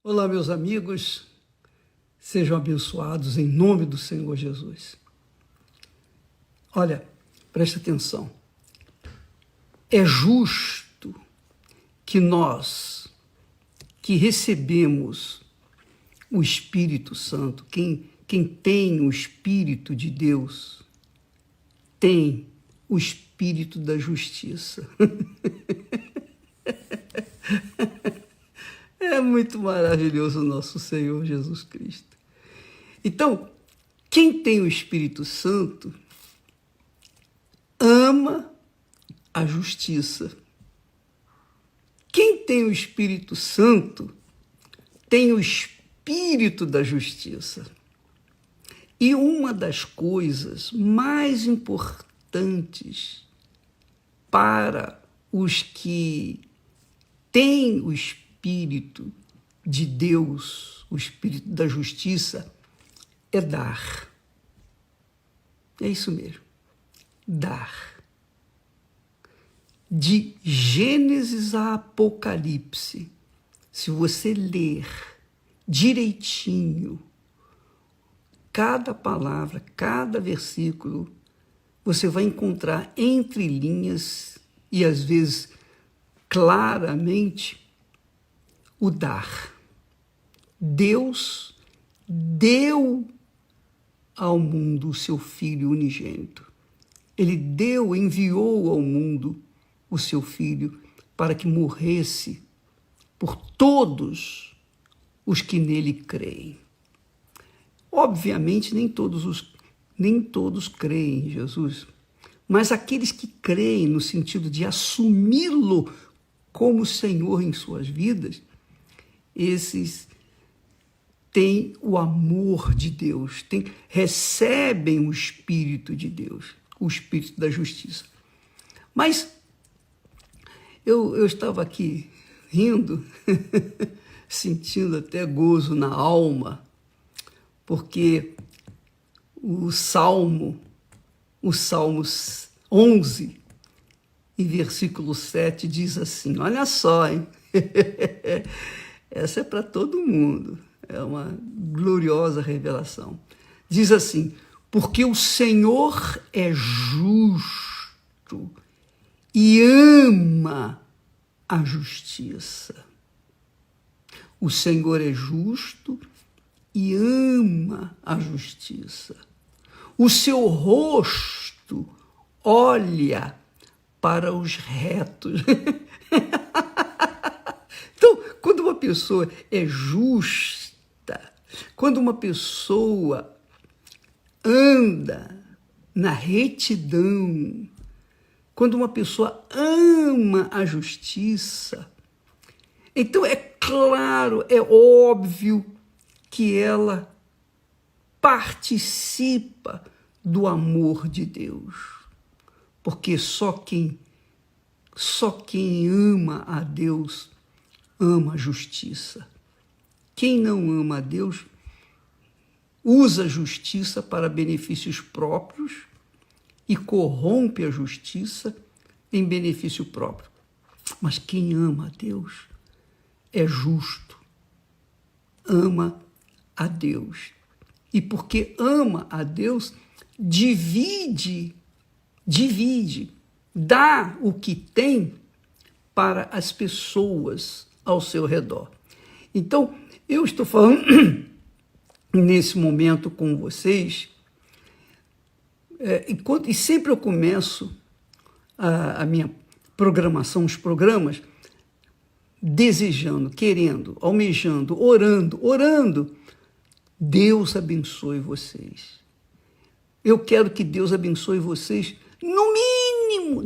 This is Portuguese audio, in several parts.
Olá, meus amigos, sejam abençoados em nome do Senhor Jesus. Olha, preste atenção. É justo que nós, que recebemos o Espírito Santo, quem tem o Espírito de Deus, tem o Espírito da justiça. É muito maravilhoso o nosso Senhor Jesus Cristo. Então, quem tem o Espírito Santo ama a justiça. Quem tem o Espírito Santo tem o Espírito da justiça. E uma das coisas mais importantes para os que têm o Espírito de Deus, o Espírito da justiça, é dar. É isso mesmo, dar. De Gênesis a Apocalipse, se você ler direitinho cada palavra, cada versículo, você vai encontrar entre linhas e às vezes claramente o dar. Deus deu ao mundo o seu Filho unigênito. Ele enviou ao mundo o seu Filho para que morresse por todos os que nele creem. Obviamente, nem todos creem em Jesus, mas aqueles que creem no sentido de assumi-lo como Senhor em suas vidas, esses têm o amor de Deus, recebem o Espírito de Deus, o Espírito da justiça. Mas eu estava aqui rindo, sentindo até gozo na alma, porque o Salmo 11, em versículo 7, diz assim, olha só, hein? Essa é para todo mundo, é uma gloriosa revelação. Diz assim, porque o Senhor é justo e ama a justiça. O Senhor é justo e ama a justiça. O seu rosto olha para os retos. Então, quando uma pessoa é justa, quando uma pessoa anda na retidão, quando uma pessoa ama a justiça, então é claro, é óbvio que ela participa do amor de Deus. Porque só quem ama a Deus ama a justiça. Quem não ama a Deus usa a justiça para benefícios próprios e corrompe a justiça em benefício próprio. Mas quem ama a Deus é justo, ama a Deus. E porque ama a Deus, divide, dá o que tem para as pessoas ao seu redor. Então, eu estou falando nesse momento com vocês, e sempre eu começo a minha programação, os programas, desejando, querendo, almejando, orando. Deus abençoe vocês. Eu quero que Deus abençoe vocês no mínimo,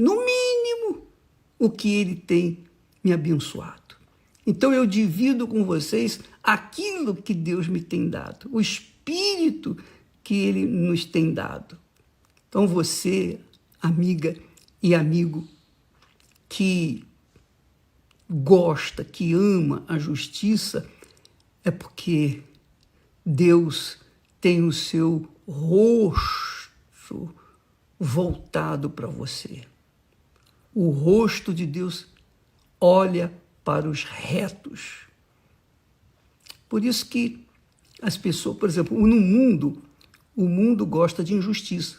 o que Ele tem me abençoado. Então eu divido com vocês aquilo que Deus me tem dado, o Espírito que Ele nos tem dado. Então você, amiga e amigo, que gosta, que ama a justiça, é porque Deus tem o seu rosto voltado para você. O rosto de Deus olha para os retos. Por isso que as pessoas, por exemplo, no mundo, o mundo gosta de injustiça.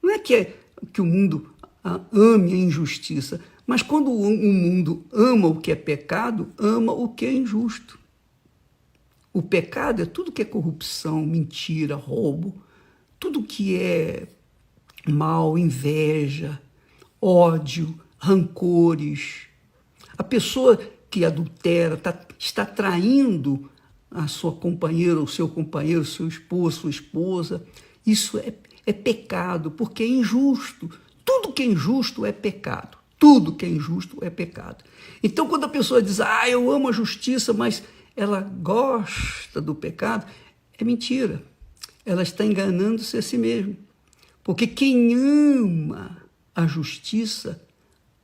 Não é que o mundo ame a injustiça, mas quando o mundo ama o que é pecado, ama o que é injusto. O pecado é tudo que é corrupção, mentira, roubo, tudo que é mal, inveja, ódio, rancores. A pessoa que adultera está traindo a sua companheira, o seu companheiro, seu esposo, sua esposa. Isso é pecado, porque é injusto. Tudo que é injusto é pecado. Tudo que é injusto é pecado. Então, quando a pessoa diz, eu amo a justiça, mas ela gosta do pecado, é mentira. Ela está enganando-se a si mesma. Porque quem ama a justiça,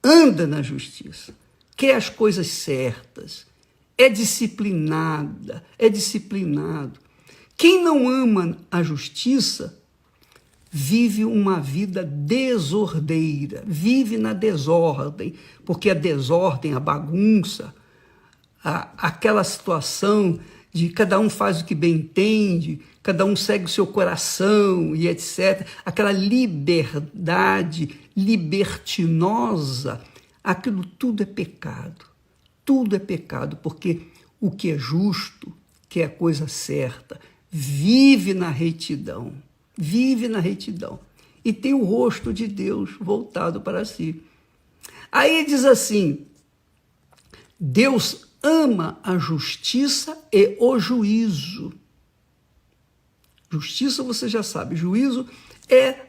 anda na justiça, quer as coisas certas, é disciplinado. Quem não ama a justiça, vive uma vida desordeira, vive na desordem, porque a desordem, a bagunça, aquela situação de cada um faz o que bem entende, cada um segue o seu coração e etc. Aquela liberdade libertinosa, aquilo tudo é pecado. Tudo é pecado, porque o que é justo, que é a coisa certa, vive na retidão. Vive na retidão e tem o rosto de Deus voltado para si. Aí diz assim, Deus ama a justiça e o juízo. Justiça você já sabe, juízo é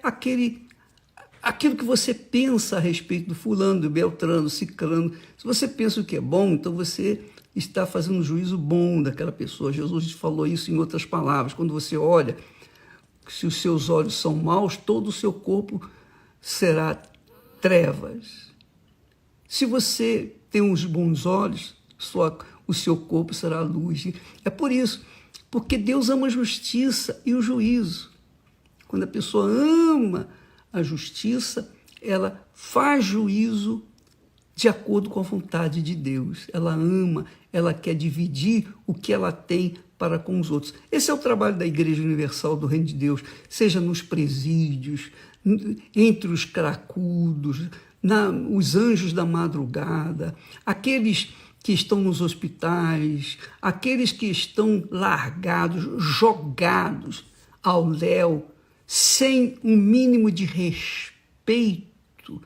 aquilo que você pensa a respeito do fulano, do beltrano, ciclano. Se você pensa o que é bom, então você está fazendo um juízo bom daquela pessoa. Jesus falou isso em outras palavras. Quando você olha, se os seus olhos são maus, todo o seu corpo será trevas. Se você tem uns bons olhos, o seu corpo será luz. É por isso, porque Deus ama a justiça e o juízo. Quando a pessoa ama a justiça, ela faz juízo de acordo com a vontade de Deus. Ela ama, ela quer dividir o que ela tem para com os outros. Esse é o trabalho da Igreja Universal do Reino de Deus, seja nos presídios, entre os cracudos, os anjos da madrugada, aqueles que estão nos hospitais, aqueles que estão largados, jogados ao léu, sem um mínimo de respeito,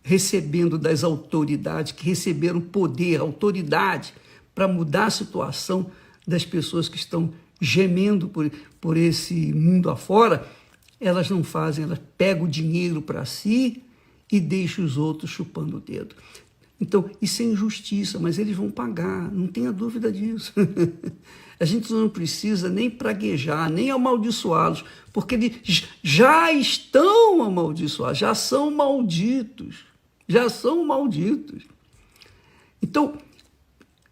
recebendo das autoridades, que receberam poder, autoridade, para mudar a situação das pessoas que estão gemendo por esse mundo afora. Elas não fazem, elas pegam o dinheiro para si e deixam os outros chupando o dedo. Então, isso é injustiça, mas eles vão pagar, não tenha dúvida disso. A gente não precisa nem praguejar, nem amaldiçoá-los, porque eles já estão amaldiçoados, já são malditos. Então,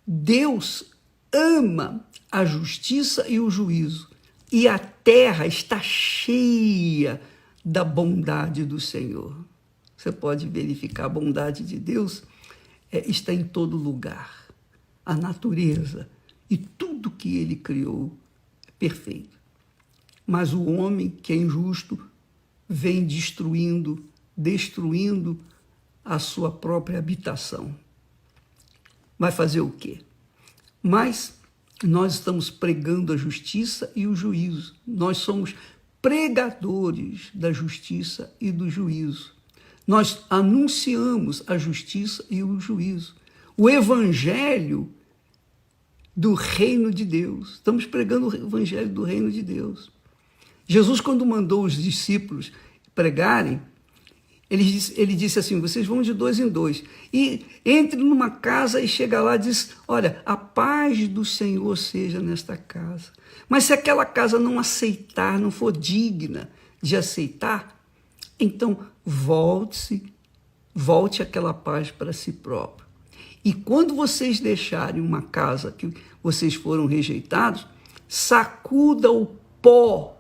Deus ama a justiça e o juízo, e a terra está cheia da bondade do Senhor. Você pode verificar a bondade de Deus, está em todo lugar. A natureza e tudo que ele criou é perfeito. Mas o homem que é injusto vem destruindo a sua própria habitação. Vai fazer o quê? Mas nós estamos pregando a justiça e o juízo. Nós somos pregadores da justiça e do juízo. Nós anunciamos a justiça e o juízo. O evangelho do reino de Deus. Estamos pregando o evangelho do reino de Deus. Jesus, quando mandou os discípulos pregarem, ele disse assim, vocês vão de 2 em 2. E entre numa casa e chega lá e diz, olha, a paz do Senhor seja nesta casa. Mas se aquela casa não aceitar, não for digna de aceitar, então volte aquela paz para si próprio. E quando vocês deixarem uma casa que vocês foram rejeitados, sacuda o pó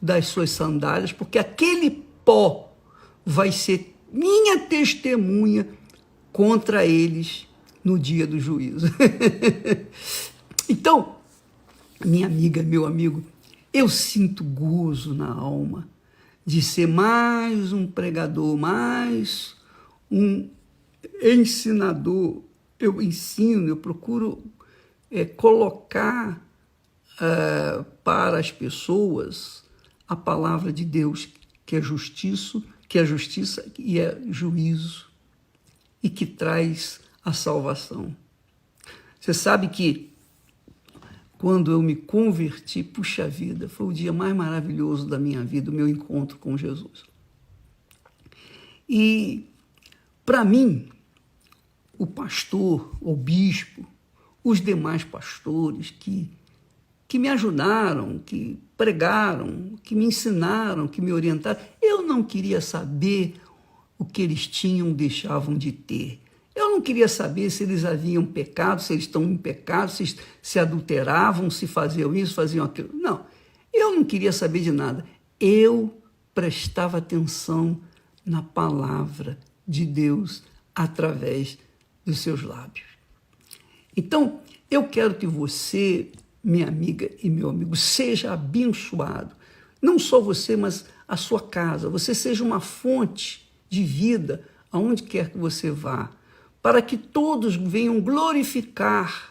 das suas sandálias, porque aquele pó vai ser minha testemunha contra eles no dia do juízo. Então, minha amiga, meu amigo, eu sinto gozo na alma de ser mais um pregador, mais um ensinador. Eu ensino, eu procuro colocar para as pessoas a palavra de Deus, que é justiça e é juízo, e que traz a salvação. Você sabe que quando eu me converti, puxa vida, foi o dia mais maravilhoso da minha vida, o meu encontro com Jesus. E, para mim, o pastor, o bispo, os demais pastores que me ajudaram, que pregaram, que me ensinaram, que me orientaram, eu não queria saber o que eles tinham, deixavam de ter. Eu não queria saber se eles haviam pecado, se eles estão em pecado, se adulteravam, se faziam isso, faziam aquilo. Não, eu não queria saber de nada. Eu prestava atenção na palavra de Deus através dos seus lábios. Então, eu quero que você, minha amiga e meu amigo, seja abençoado. Não só você, mas a sua casa. Você seja uma fonte de vida aonde quer que você vá, para que todos venham glorificar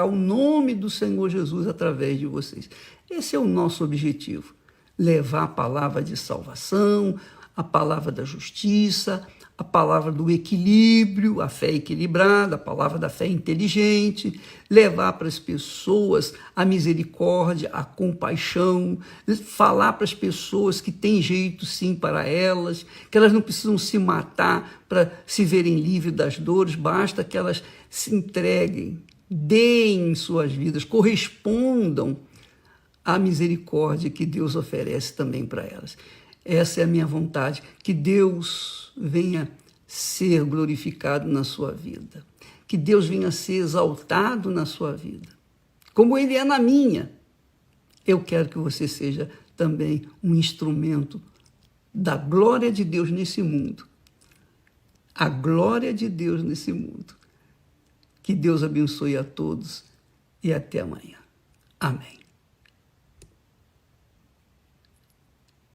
o nome do Senhor Jesus através de vocês. Esse é o nosso objetivo, levar a palavra de salvação, a palavra da justiça, a palavra do equilíbrio, a fé equilibrada, a palavra da fé inteligente, levar para as pessoas a misericórdia, a compaixão, falar para as pessoas que tem jeito sim para elas, que elas não precisam se matar para se verem livres das dores, basta que elas se entreguem, deem suas vidas, correspondam à misericórdia que Deus oferece também para elas. Essa é a minha vontade, que Deus venha ser glorificado na sua vida, que Deus venha ser exaltado na sua vida, como Ele é na minha. Eu quero que você seja também um instrumento da glória de Deus nesse mundo, a glória de Deus nesse mundo. Que Deus abençoe a todos e até amanhã. Amém.